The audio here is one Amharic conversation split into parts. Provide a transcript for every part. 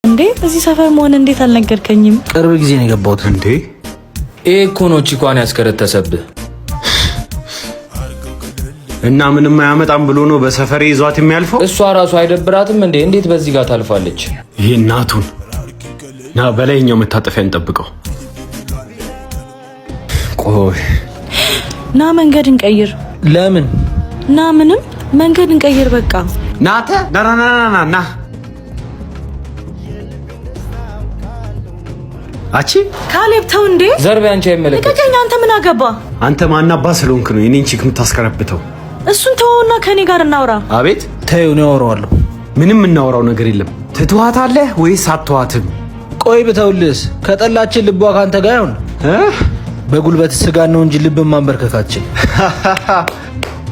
እንዴ እዚህ ሰፈር መሆን እንዴት አልነገርከኝም? ቅርብ ጊዜ ነው የገባሁት። እንዴ እኮ ነው ቺኳን ያስከረተሰብህ እና ምንም አያመጣም ብሎ ነው በሰፈሬ ይዟት የሚያልፈው። እሷ ራሱ አይደብራትም እንዴ? እንዴት በዚህ ጋር ታልፋለች? ይሄ እናቱን ና በላይኛው መታጠፊያ እንጠብቀው። ቆይ ና መንገድ እንቀይር። ለምን? ና ምንም መንገድ እንቀይር በቃ። ናተ ና አቺ ካሌብ ተው እንዴ! ዘርቤ አንቺ አይመለከት። ልቀቀኝ። አንተ ምን አገባ? አንተ ማናባ ስለሆንክ ነው የኔን ቺክ የምታስከረብተው? እሱን ተወውና ከኔ ጋር እናውራ። አቤት ተይው ነው አወራዋለሁ። ምንም እናወራው ነገር የለም። ትተዋታለህ ወይስ አትተዋትም? ቆይ ብተውልስ ከጠላችን ልቧ ካንተ ጋር ይሁን። በጉልበት ስጋ ነው እንጂ ልብ ማንበርከካችን።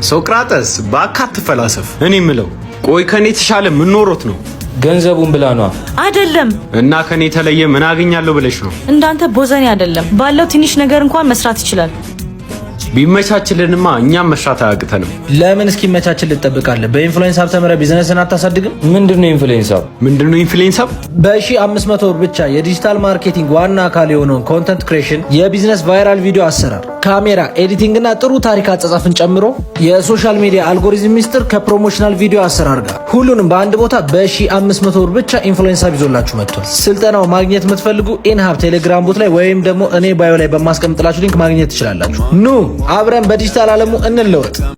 ሶቅራጠስ ባካት ተፈላሰፍ። እኔ ምለው ቆይ ከኔ ተሻለ ምን ኖሮት ነው? ገንዘቡን ብላ ነው አይደለም። እና ከኔ ተለየ ምን አገኛለሁ ብለሽ ነው? እንዳንተ ቦዘኔ አይደለም። ባለው ትንሽ ነገር እንኳን መስራት ይችላል። ቢመቻችልንማ እኛም መስራት አያቅተንም። ለምን እስኪመቻችል ልጠብቃለህ? በኢንፍሉዌንስ ሀብ ተምረህ ቢዝነስን አታሳድግም? ምንድነው ኢንፍሉዌንስ ሀብ? ምንድነው ኢንፍሉዌንስ ሀብ? በ1500 ብር ብቻ የዲጂታል ማርኬቲንግ ዋና አካል የሆነውን ኮንተንት ክሬሽን፣ የቢዝነስ ቫይራል ቪዲዮ አሰራር፣ ካሜራ ኤዲቲንግ እና ጥሩ ታሪክ አጻጻፍን ጨምሮ የሶሻል ሚዲያ አልጎሪዝም ሚስጥር ከፕሮሞሽናል ቪዲዮ አሰራር ጋር ሁሉንም በአንድ ቦታ በ1500 ብር ብቻ ኢንፍሉዌንስ ሀብ ይዞላችሁ መጥቷል። ስልጠናው ማግኘት የምትፈልጉ ኢንሃብ ቴሌግራም ቦት ላይ ወይም ደግሞ እኔ ባዮ ላይ በማስቀምጥላችሁ ሊንክ ማግኘት ትችላላችሁ። ኑ አብረን በዲጂታል ዓለሙ እንለወጥ።